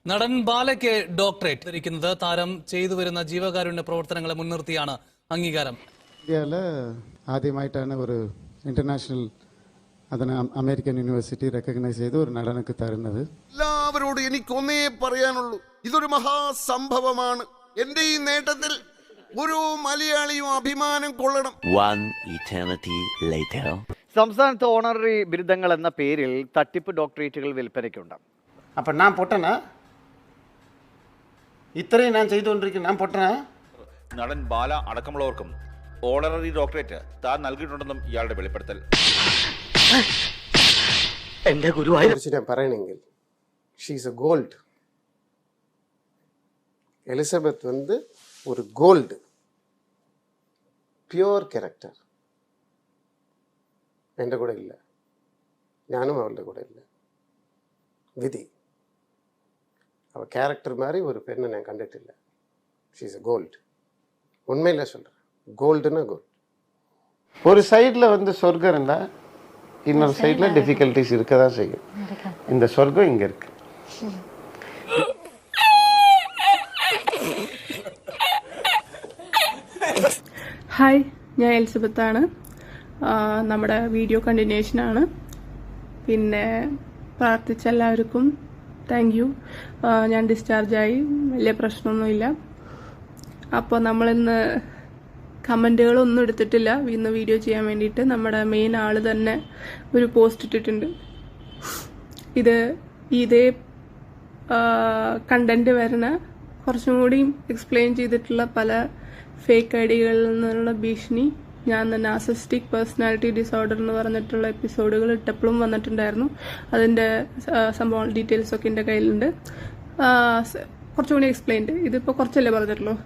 നടൻ ബാലയ്ക്ക് ഡോക്ടറേറ്റ് ധരിക്കുന്നത് താരം ചെയ്തു വരുന്ന ജീവകാരുണ്യ പ്രവർത്തനങ്ങളെ മുൻനിർത്തിയാണ് അംഗീകാരം. ഇന്ത്യയിൽ ആദ്യമായിട്ടാണ് ഒരു ഇന്റർനാഷണൽ അതിന് അമേരിക്കൻ യൂണിവേഴ്സിറ്റി റെക്കഗ്നൈസ് ചെയ്ത് ഒരു നടനക്ക് തരുന്നത്. എല്ലാവരോടും എനിക്കൊന്നേ പറയാനുള്ളൂ, ഇതൊരു മഹാസംഭവമാണ്. എന്റെ ഈ നേട്ടത്തിൽ ഒരു മലയാളിയും അഭിമാനം കൊള്ളണം. സംസ്ഥാനത്ത് ഓണററി ബിരുദങ്ങൾ എന്ന പേരിൽ തട്ടിപ്പ് ഡോക്ടറേറ്റുകൾ വിൽപ്പനയ്ക്കുണ്ട്. അപ്പം ഞാൻ പൊട്ടനാ? ഇത്രയും ഞാൻ ചെയ്തുകൊണ്ടിരിക്കുന്നു, ഞാൻ പൊട്ടനാ? നടൻ ബാല അടക്കമുള്ളവർക്കും ഓണററി ഡോക്ടറേറ്റ് താൻ നൽകിയിട്ടുണ്ടെന്നും ഇയാളുടെ വെളിപ്പെടുത്തൽ. എന്റെ ഗുരുവായൂർ ഞാൻ പറയണെങ്കിൽ ഷീസ് എ ഗോൾഡ്. എലിസബത്ത് ഒരു ഗോൾഡ്, പ്യുവർ ക്യാരക്ടർ. എൻ്റെ കൂടെ ഇല്ല, ഞാനും അവളുടെ കൂടെ ഇല്ല. വിധി. அவள் கேரக்டர் மாதிரி ஒரு பெண்ணை நான் கண்டுட்டில்லை. ஷீஸ் எ கோல்டு. உண்மையில சொல்கிறேன், கோல்டுன்னா கோல்டு. ஒரு சைடில் சொர்க்கம் இருந்தால் இன்னொரு சைடில் டிஃபிகல்ட்டிஸ் இருக்க தான் செய்யும். இந்த சொர்க்கம் இங்கே இருக்கு. ഹായ്, ഞാൻ എലിസബത്താണ്. നമ്മുടെ വീഡിയോ കണ്ടിന്യൂഷനാണ്. പിന്നെ പ്രാർത്ഥിച്ച എല്ലാവർക്കും താങ്ക് യു. ഞാൻ ഡിസ്ചാർജായി, വലിയ പ്രശ്നമൊന്നുമില്ല. അപ്പോൾ നമ്മളിന്ന് കമൻറ്റുകളൊന്നും എടുത്തിട്ടില്ല. ഇന്ന് വീഡിയോ ചെയ്യാൻ വേണ്ടിയിട്ട് നമ്മുടെ മെയിൻ ആൾ തന്നെ ഒരു പോസ്റ്റ് ഇട്ടിട്ടുണ്ട്. ഇതേ കണ്ടന്റ് വരുന്ന കുറച്ചും കൂടി എക്സ്പ്ലെയിൻ ചെയ്തിട്ടുള്ള പല ഫേക്ക് ഐഡികളിൽ നിന്നുള്ള ഭീഷണി ഞാൻ തന്നെ നാർസിസിസ്റ്റിക് പേഴ്സണാലിറ്റി ഡിസോർഡർ എന്ന് പറഞ്ഞിട്ടുള്ള എപ്പിസോഡുകൾ ഇട്ടപ്പോഴും വന്നിട്ടുണ്ടായിരുന്നു. അതിൻ്റെ സംഭവം ഡീറ്റെയിൽസൊക്കെ എൻ്റെ കയ്യിലുണ്ട്. കുറച്ചുകൂടി എക്സ്പ്ലെയിൻഡ്. ഇതിപ്പോൾ കുറച്ചല്ലേ പറഞ്ഞിട്ടുള്ളൂ.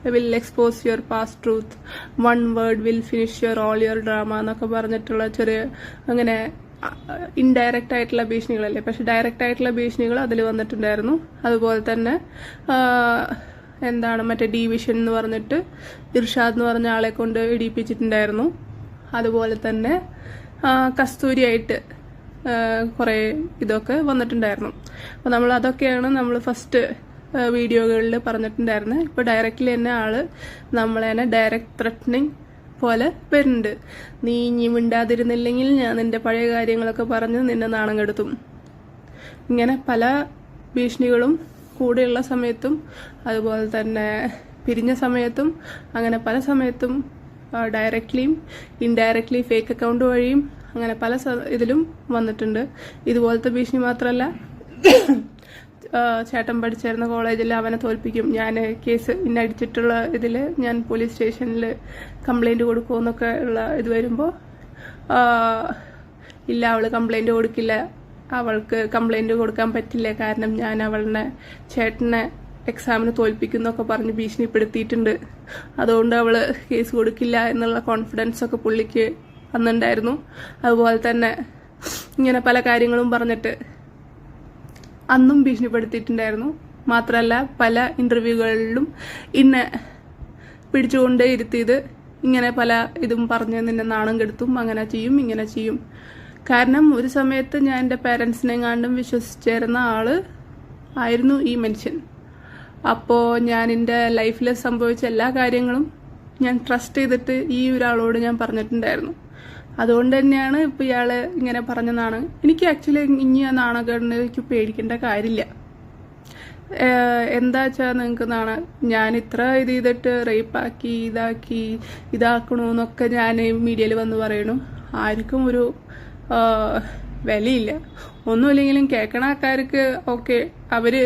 I will expose your past truth, one word will finish your all your drama എന്നൊക്കെ പറഞ്ഞിട്ടുള്ള ചെറിയ അങ്ങനെ ഇൻഡയറക്റ്റ് ആയിട്ടുള്ള ഭീഷണികളല്ലേ. പക്ഷെ ഡയറക്റ്റ് ആയിട്ടുള്ള ഭീഷണികൾ അതിൽ വന്നിട്ടുണ്ടായിരുന്നു. അതുപോലെ തന്നെ മറ്റേ ഡിവിഷൻ എന്ന് പറഞ്ഞിട്ട് ഇർഷാദ് എന്ന് പറഞ്ഞ ആളെ കൊണ്ട് ഇടിപ്പിച്ചിട്ടുണ്ടായിരുന്നു. അതുപോലെ തന്നെ കസ്തൂരിയായിട്ട് കുറേ ഇതൊക്കെ വന്നിട്ടുണ്ടായിരുന്നു. അപ്പോൾ അതൊക്കെയാണ് നമ്മൾ ഫസ്റ്റ് വീഡിയോകളിൽ പറഞ്ഞിട്ടുണ്ടായിരുന്നത്. ഇപ്പോൾ ഡയറക്റ്റ്ലി തന്നെ ആള് നമ്മളെ തന്നെ ഡയറക്റ്റ് ത്രെറ്റനിങ് പോലെ വരുന്നുണ്ട്. നീ ഇനി മിണ്ടാതിരുന്നില്ലെങ്കിൽ ഞാൻ നിന്റെ പഴയ കാര്യങ്ങളൊക്കെ പറഞ്ഞ് നിന്നെ നാണം കെടുത്തും. ഇങ്ങനെ പല ഭീഷണികളും കൂടെയുള്ള സമയത്തും അതുപോലെ തന്നെ പിരിഞ്ഞ സമയത്തും അങ്ങനെ പല സമയത്തും ഡയറക്റ്റ്ലിയും ഇൻഡയറക്റ്റ്ലി ഫേക്ക് അക്കൗണ്ട് വഴിയും അങ്ങനെ പല ഇതിലും വന്നിട്ടുണ്ട്. ഇതുപോലത്തെ ഭീഷണി മാത്രമല്ല, ചേട്ടൻ പഠിച്ചിരുന്ന കോളേജിൽ അവനെ തോൽപ്പിക്കും, ഞാൻ കേസ് ഇന്നടിച്ചിട്ടുള്ള ഇതിൽ ഞാൻ പോലീസ് സ്റ്റേഷനിൽ കംപ്ലൈൻറ്റ് കൊടുക്കുമെന്നൊക്കെ ഉള്ള ഇത് വരുമ്പോൾ ഇല്ല, അവൾ കംപ്ലൈൻറ്റ് കൊടുക്കില്ല, അവൾക്ക് കംപ്ലൈൻറ്റ് കൊടുക്കാൻ പറ്റില്ല, കാരണം ഞാൻ അവളുടെ ചേട്ടനെ എക്സാമിന് തോൽപ്പിക്കുന്നൊക്കെ പറഞ്ഞ് ഭീഷണിപ്പെടുത്തിയിട്ടുണ്ട്, അതുകൊണ്ട് അവൾ കേസ് കൊടുക്കില്ല എന്നുള്ള കോൺഫിഡൻസ് ഒക്കെ പുള്ളിക്ക് അന്നുണ്ടായിരുന്നു. അതുപോലെ തന്നെ ഇങ്ങനെ പല കാര്യങ്ങളും പറഞ്ഞിട്ട് അന്നും ഭീഷണിപ്പെടുത്തിയിട്ടുണ്ടായിരുന്നു. മാത്രമല്ല പല ഇൻ്റർവ്യൂകളിലും ഇന്നെ പിടിച്ചുകൊണ്ട് ഇരുത്തിയത് ഇങ്ങനെ പല ഇതും പറഞ്ഞ് നിന്നെ നാണം കെടുത്തും, അങ്ങനെ ചെയ്യും ഇങ്ങനെ ചെയ്യും. കാരണം ഒരു സമയത്ത് ഞാൻ എൻ്റെ പേരൻസിനെങ്ങാണ്ടും വിശ്വസിച്ചിരുന്ന ആള് ആയിരുന്നു ഈ മനുഷ്യൻ. അപ്പോൾ ഞാൻ എൻ്റെ ലൈഫിൽ സംഭവിച്ച എല്ലാ കാര്യങ്ങളും ഞാൻ ട്രസ്റ്റ് ചെയ്തിട്ട് ഈ ഒരാളോട് ഞാൻ പറഞ്ഞിട്ടുണ്ടായിരുന്നു. അതുകൊണ്ട് തന്നെയാണ് ഇപ്പോൾ ഇയാൾ ഇങ്ങനെ പറഞ്ഞതാണ്. എനിക്ക് ആക്ച്വലി ഇനി ആ നാണക്കേടിലേക്ക് പേടിക്കേണ്ട കാര്യമില്ല. എന്താ വെച്ചാൽ നിങ്ങൾക്ക് ഞാൻ ഇത്ര ഇത് ചെയ്തിട്ട് റേപ്പാക്കി ഇതാക്കണമെന്നൊക്കെ ഞാൻ മീഡിയയിൽ വന്ന് പറയണു. ആർക്കും ഒരു വിലയില്ല. ഒന്നുമില്ലെങ്കിലും കേൾക്കണ ആൾക്കാർക്ക് ഓക്കെ, അവര്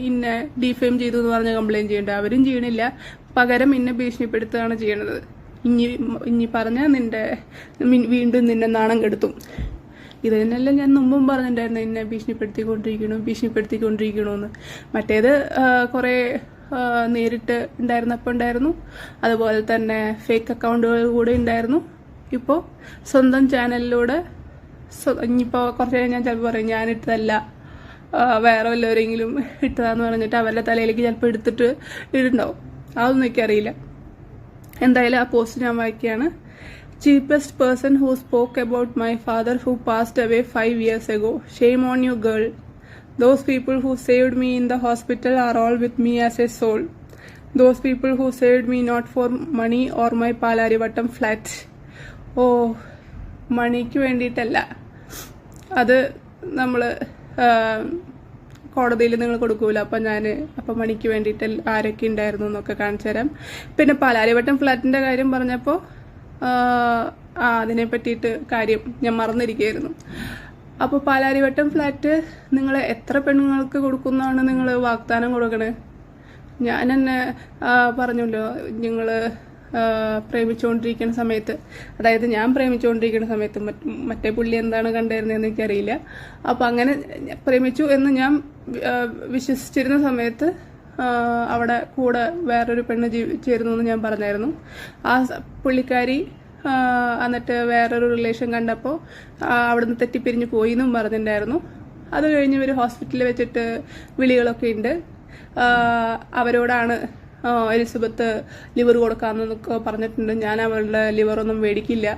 ഇന്നെ ഡിഫെയിം ചെയ്തു എന്ന് പറഞ്ഞ് കംപ്ലൈൻറ്റ് ചെയ്യണ്ട, അവരും ചെയ്യണില്ല. പകരം ഇന്നെ ഭീഷണിപ്പെടുത്തുകയാണ് ചെയ്യണത്. ഇനി പറഞ്ഞാൽ വീണ്ടും നിന്നെ നാണം കെടുത്തും. ഇത് തന്നെയല്ല ഞാൻ മുമ്പും പറഞ്ഞിട്ടുണ്ടായിരുന്നു, എന്നെ ഭീഷണിപ്പെടുത്തിക്കൊണ്ടിരിക്കണമെന്ന്. മറ്റേത് കുറേ നേരിട്ട് ഉണ്ടായിരുന്നു. അതുപോലെ തന്നെ ഫേക്ക് അക്കൗണ്ടുകൾ കൂടെ ഉണ്ടായിരുന്നു. ഇപ്പോൾ സ്വന്തം ചാനലിലൂടെ ഇനിയിപ്പോൾ കുറച്ച് കഴിഞ്ഞാൽ ഞാൻ ചിലപ്പോൾ പറയും ഞാനിട്ടതല്ല, വേറെ വല്ലവരെങ്കിലും ഇട്ടതാന്ന് പറഞ്ഞിട്ട് അവരുടെ തലയിലേക്ക് ചിലപ്പോൾ എടുത്തിട്ട് ഇടുണ്ടാവും. അതൊന്നും എനിക്കറിയില്ല. എന്തായാലും ആ പോസ്റ്റ് ഞാൻ വായിക്കുകയാണ്. cheapest person who spoke about my father who passed away 5 years ago. Shame on you, girl. Those people who saved me in the hospital are all with me as a soul. Those people who saved me not for money or my Palarivattam flat. ഓ മണിക്ക് വേണ്ടിയിട്ടല്ല, അത് നമ്മൾ കോടതിയിൽ നിങ്ങൾ കൊടുക്കൂല. അപ്പം മണിക്ക് വേണ്ടിയിട്ട് ആരൊക്കെ ഉണ്ടായിരുന്നു എന്നൊക്കെ കാണിച്ചു തരാം. പിന്നെ പാലാരിവട്ടം ഫ്ലാറ്റിൻ്റെ കാര്യം പറഞ്ഞപ്പോൾ അതിനെ പറ്റിയിട്ട് കാര്യം ഞാൻ മറന്നിരിക്കുകയായിരുന്നു. അപ്പോൾ പാലാരിവട്ടം ഫ്ലാറ്റ് നിങ്ങൾ എത്ര പെണ്ണുങ്ങൾക്ക് കൊടുക്കുന്നതാണ് നിങ്ങൾ വാഗ്ദാനം കൊടുക്കണേ? ഞാൻ തന്നെ പറഞ്ഞല്ലോ, നിങ്ങൾ പ്രേമിച്ചുകൊണ്ടിരിക്കുന്ന സമയത്ത്, അതായത് ഞാൻ പ്രേമിച്ചുകൊണ്ടിരിക്കുന്ന സമയത്ത്, മറ്റേ പുള്ളി എന്താണ് കണ്ടിരുന്നതെന്ന് എനിക്കറിയില്ല. അപ്പം അങ്ങനെ പ്രേമിച്ചു എന്ന് ഞാൻ വിശ്വസിച്ചിരുന്ന സമയത്ത് അവിടെ കൂടെ വേറൊരു പെണ്ണ് ചേരുന്നു എന്ന് ഞാൻ പറഞ്ഞായിരുന്നു. ആ പുള്ളിക്കാരി എന്നിട്ട് വേറൊരു റിലേഷൻ കണ്ടപ്പോൾ അവിടുന്ന് തെറ്റിപ്പിരിഞ്ഞ് പോയി എന്നും പറഞ്ഞിട്ടുണ്ടായിരുന്നു. അത് കഴിഞ്ഞ് ഇവർ ഹോസ്പിറ്റലിൽ വെച്ചിട്ട് വിളികളൊക്കെ ഉണ്ട്. അവരോടാണ് എലിസബത്ത് ലിവർ കൊടുക്കാമെന്നൊക്കെ പറഞ്ഞിട്ടുണ്ട്. ഞാൻ അവളുടെ ലിവറൊന്നും മേടിക്കില്ല,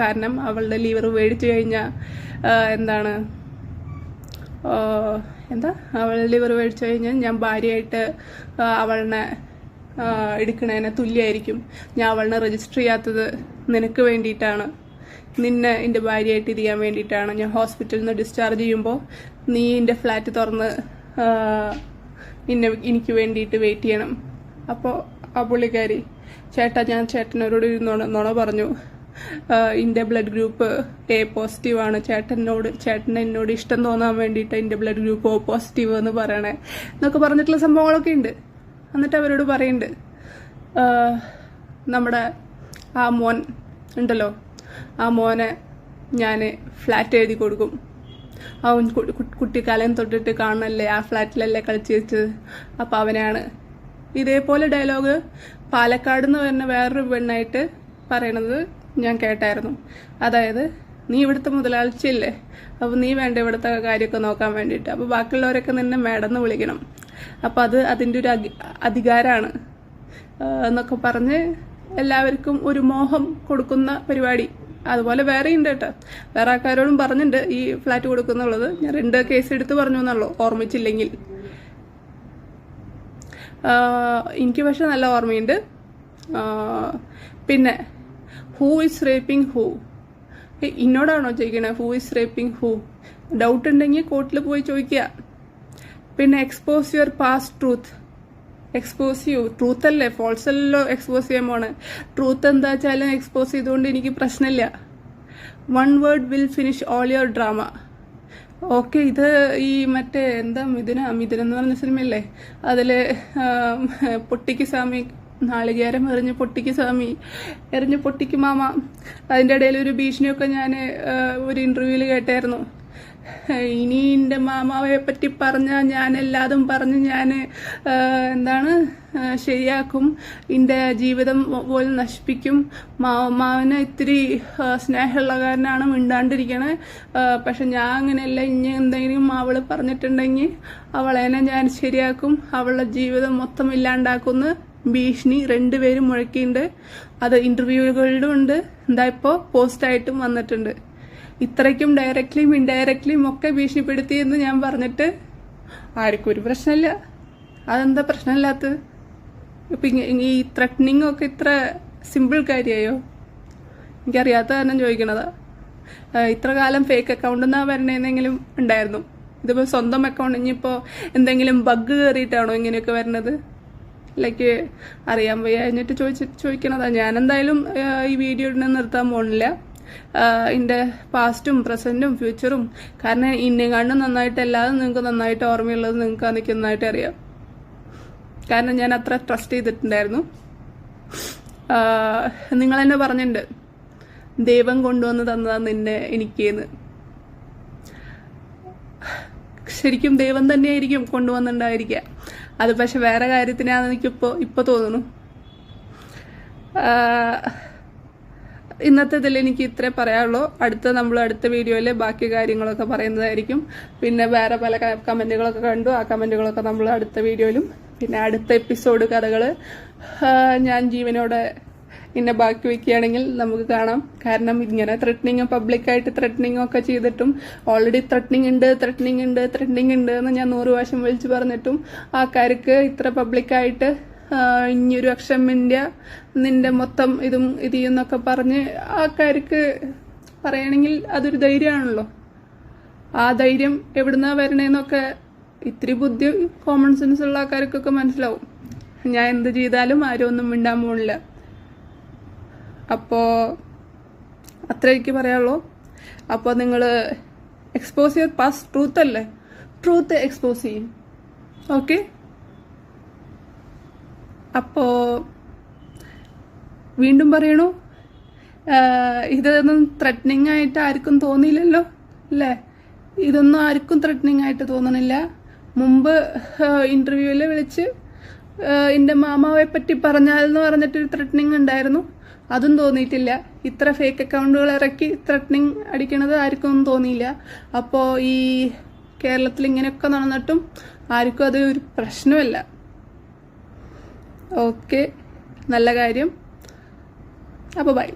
കാരണം അവളുടെ ലിവർ മേടിച്ചു കഴിഞ്ഞാൽ അവളുടെ ലിവർ മേടിച്ചു കഴിഞ്ഞാൽ ഞാൻ ഭാര്യയായിട്ട് അവളെ എടുക്കണതിനെ തുല്യമായിരിക്കും. ഞാൻ അവളെ രജിസ്റ്റർ ചെയ്യാത്തത് നിനക്ക് വേണ്ടിയിട്ടാണ്, നിന്നെ എൻ്റെ ഭാര്യയായിട്ട് ഇരിക്കാൻ വേണ്ടിയിട്ടാണ്. ഞാൻ ഹോസ്പിറ്റലിൽ നിന്ന് ഡിസ്ചാർജ് ചെയ്യുമ്പോൾ നീ എൻ്റെ ഫ്ലാറ്റ് തുറന്ന് എനിക്ക് വേണ്ടിയിട്ട് വെയിറ്റ് ചെയ്യണം. അപ്പോൾ ആ പുള്ളിക്കാരി, ചേട്ടാ ഞാൻ ചേട്ടനോട് നുണ പറഞ്ഞു, എൻ്റെ ബ്ലഡ് ഗ്രൂപ്പ് എ പോസിറ്റീവ് ആണ്, ചേട്ടന് എന്നോട് ഇഷ്ടം തോന്നാൻ വേണ്ടിയിട്ട് എൻ്റെ ബ്ലഡ് ഗ്രൂപ്പ് ഒ പോസിറ്റീവ് എന്ന് പറയണേ എന്നൊക്കെ പറഞ്ഞിട്ടുള്ള സംഭവങ്ങളൊക്കെ ഉണ്ട്. എന്നിട്ട് അവരോട് പറയുന്നുണ്ട്, നമ്മുടെ ആ മോൻ ഉണ്ടല്ലോ, ആ മോനെ ഞാൻ ഫ്ലാറ്റ് എഴുതി കൊടുക്കും. അവൻ കുട്ടിക്കാലം തൊട്ടിട്ട് കാണണല്ലേ, ആ ഫ്ലാറ്റിലല്ലേ കളിച്ച് വെച്ചത്, അപ്പം അവനാണ്. ഇതേപോലെ ഡയലോഗ് പാലക്കാട് നിന്ന് വരുന്ന വേറൊരു പെണ്ണായിട്ട് പറയണത് ഞാൻ കേട്ടായിരുന്നു. അതായത്, നീ ഇവിടുത്തെ മുതലാളിച്ചല്ലേ, അപ്പോൾ നീ വേണ്ട ഇവിടുത്തെ കാര്യമൊക്കെ നോക്കാൻ വേണ്ടിയിട്ട്, അപ്പോൾ ബാക്കിയുള്ളവരൊക്കെ നിന്നെ മേഡെന്ന് വിളിക്കണം, അപ്പം അതിൻ്റെ ഒരു അധികാരമാണ് എന്നൊക്കെ പറഞ്ഞ് എല്ലാവർക്കും ഒരു മോഹം കൊടുക്കുന്ന പരിപാടി. അതുപോലെ വേറെ ഉണ്ട് കേട്ടോ, വേറെ ആൾക്കാരോടും പറഞ്ഞിട്ടുണ്ട് ഈ ഫ്ലാറ്റ് കൊടുക്കുന്നുള്ളത്. ഞാൻ 2 കേസ് എടുത്ത് പറഞ്ഞു എന്നുള്ളൂ, ഓർമ്മിച്ചില്ലെങ്കിൽ. എനിക്ക് പക്ഷെ നല്ല ഓർമ്മയുണ്ട്. പിന്നെ ഹൂ ഈസ് റേപ്പിംഗ് ഹൂ, ഇന്നോടാണോ ചോദിക്കണേ who is raping who? Doubt ഉണ്ടെങ്കിൽ കോർട്ടിൽ പോയി ചോദിക്കുക. പിന്നെ expose your past truth. Expose ചെയ്യൂ, ട്രൂത്ത് അല്ലേ, ഫോൾസ് അല്ലല്ലോ എക്സ്പോസ് ചെയ്യാൻ പോണേ. ട്രൂത്ത് എന്താ വെച്ചാലും എക്സ്പോസ് ചെയ്തുകൊണ്ട് എനിക്ക് പ്രശ്നമില്ല. 1 word will finish all your drama. Okay, ഇത് ഈ മറ്റേ മിഥുന എന്ന് പറഞ്ഞ സിനിമയല്ലേ, അതിൽ പൊട്ടിക്ക് സ്വാമി നാളികേരം എറിഞ്ഞ് പൊട്ടിക്ക് സ്വാമി എറിഞ്ഞ് പൊട്ടിക്ക് മാമ, അതിൻ്റെ ഇടയിൽ ഒരു ഭീഷണിയൊക്കെ ഞാൻ ഒരു ഇൻ്റർവ്യൂവിൽ കേട്ടായിരുന്നു. ഇനി എൻ്റെ മാമാവെ പറ്റി പറഞ്ഞാൽ ഞാൻ എല്ലാതും പറഞ്ഞ് ഞാൻ ശരിയാക്കും, എൻ്റെ ജീവിതം പോലും നശിപ്പിക്കും. മാവന് ഇത്തിരി സ്നേഹമുള്ള കാരനാണ് മിണ്ടാണ്ടിരിക്കണേ, പക്ഷെ ഞാൻ അങ്ങനെയല്ല. ഇനി എന്തെങ്കിലും അവൾ പറഞ്ഞിട്ടുണ്ടെങ്കിൽ അവളെന്നെ ഞാൻ ശരിയാക്കും, അവളുടെ ജീവിതം മൊത്തം ഇല്ലാണ്ടാക്കുന്ന ഭീഷണി 2 പേരും മുഴക്കിയിട്ടുണ്ട്. അത് ഇൻ്റർവ്യൂകളിലും ഉണ്ട്, ഇപ്പോൾ പോസ്റ്റായിട്ടും വന്നിട്ടുണ്ട്. ഇത്രയ്ക്കും ഡയറക്റ്റ്ലിയും ഇൻഡയറക്റ്റ്ലിയും ഒക്കെ ഭീഷണിപ്പെടുത്തിയെന്ന് ഞാൻ പറഞ്ഞിട്ട് ആർക്കും ഒരു പ്രശ്നമില്ല. അതെന്താ പ്രശ്നമില്ലാത്തത്? ഇപ്പം ഈ ത്രെറ്റനിങ് ഒക്കെ ഇത്ര സിമ്പിൾ കാര്യമായോ? എനിക്കറിയാത്ത കാരണം ചോദിക്കണതാ. ഇത്ര കാലം ഫേക്ക് അക്കൗണ്ട് എന്നാ വരണേന്നെങ്കിലും ഉണ്ടായിരുന്നു. ഇതിപ്പോൾ സ്വന്തം അക്കൗണ്ട്, ഇനിയിപ്പോൾ എന്തെങ്കിലും ബഗ് കയറിയിട്ടാണോ ഇങ്ങനെയൊക്കെ വരുന്നത്? ലൈക്ക് അറിയാൻ വയ്യ എന്നിട്ട് ചോദിക്കണതാ. ഞാനെന്തായാലും ഈ വീഡിയോ നിർത്താൻ പോണില്ല. എൻ്റെ പാസ്റ്റും പ്രസൻറ്റും ഫ്യൂച്ചറും, കാരണം ഇന്നെങ്ങാണ്ടും നന്നായിട്ട് അല്ലാതെ നിങ്ങൾക്ക് നന്നായിട്ട് ഓർമ്മയുള്ളത് നിങ്ങൾക്ക് എനിക്ക് നന്നായിട്ട് അറിയാം. കാരണം ഞാൻ അത്ര ട്രസ്റ്റ് ചെയ്തിട്ടുണ്ടായിരുന്നു. നിങ്ങൾ തന്നെ പറഞ്ഞിട്ടുണ്ട്, ദൈവം കൊണ്ടുവന്ന് തന്നതാണ് നിന്നെ എനിക്കെന്ന്. ശരിക്കും ദൈവം തന്നെയായിരിക്കും കൊണ്ടുവന്നിട്ടുണ്ടായിരിക്കുക. അത് പക്ഷെ വേറെ കാര്യത്തിനാണെന്ന് എനിക്കിപ്പോൾ തോന്നുന്നു. ഇന്നത്തെ ഇതിൽ എനിക്ക് ഇത്രേ പറയാനുള്ളൂ. അടുത്ത വീഡിയോയിൽ ബാക്കി കാര്യങ്ങളൊക്കെ പറയുന്നതായിരിക്കും. പിന്നെ വേറെ പല കമൻറ്റുകളൊക്കെ കണ്ടു, ആ കമൻറ്റുകളൊക്കെ നമ്മൾ അടുത്ത വീഡിയോയിലും, പിന്നെ അടുത്ത എപ്പിസോഡ് കഥകൾ ഞാൻ ജീവനോടെ ഇന്നെ ബാക്കി വയ്ക്കുകയാണെങ്കിൽ നമുക്ക് കാണാം. കാരണം ഇങ്ങനെ പബ്ലിക്കായിട്ട് ത്രെറ്റനിങ് ഒക്കെ ചെയ്തിട്ടും ഓൾറെഡി ത്രെറ്റനിങ് ഉണ്ട് എന്ന് ഞാൻ 100 പ്രാവശ്യം വിളിച്ചു പറഞ്ഞിട്ടും ആൾക്കാർക്ക് ഇത്ര പബ്ലിക്കായിട്ട് ഇനിയൊരു അക്ഷരം ഇന്ത്യ നിന്റെ മൊത്തം ഇതും ഇത് ചെയ്യുന്നൊക്കെ പറഞ്ഞ് ആൾക്കാർക്ക് പറയണമെങ്കിൽ അതൊരു ധൈര്യമാണല്ലോ. ആ ധൈര്യം എവിടുന്നാ വരണേന്നൊക്കെ ഇത്തിരി ബുദ്ധി കോമൺ സെൻസ് ഉള്ള ആൾക്കാർക്കൊക്കെ മനസ്സിലാവും. ഞാൻ എന്ത് ചെയ്താലും ആരും ഒന്നും മിണ്ടാൻ പോണില്ല. അപ്പോൾ അത്ര എനിക്ക് പറയാനുള്ളൂ. അപ്പോൾ നിങ്ങൾ എക്സ്പോസ് ചെയ്ത് പാസ്റ്റ് ട്രൂത്ത് അല്ലേ, ട്രൂത്ത് എക്സ്പോസ് ചെയ്യും. ഓക്കെ, അപ്പോൾ വീണ്ടും പറയണു, ഇതൊന്നും ത്രെറ്റനിങ് ആയിട്ട് ആർക്കും തോന്നിയില്ലല്ലോ അല്ലേ? ഇതൊന്നും ആർക്കും ത്രെറ്റനിങ് ആയിട്ട് തോന്നണില്ല. മുമ്പ് ഇന്റർവ്യൂവിൽ വിളിച്ച് എൻ്റെ മാമാവെ പറ്റി പറഞ്ഞാലെന്ന് പറഞ്ഞിട്ടൊരു ത്രെറ്റനിങ് ഉണ്ടായിരുന്നു, അതും തോന്നിയിട്ടില്ല. ഇത്ര ഫേക്ക് അക്കൗണ്ടുകൾ ഇറക്കി ത്രെറ്റനിങ് അടിക്കണത് ആർക്കും ഒന്നും തോന്നിയില്ല. അപ്പോൾ ഈ കേരളത്തിൽ ഇങ്ങനെയൊക്കെ നടന്നിട്ടും ആർക്കും അത് ഒരു പ്രശ്നമല്ല. ഓക്കെ, നല്ല കാര്യം. അപ്പോൾ ബൈ.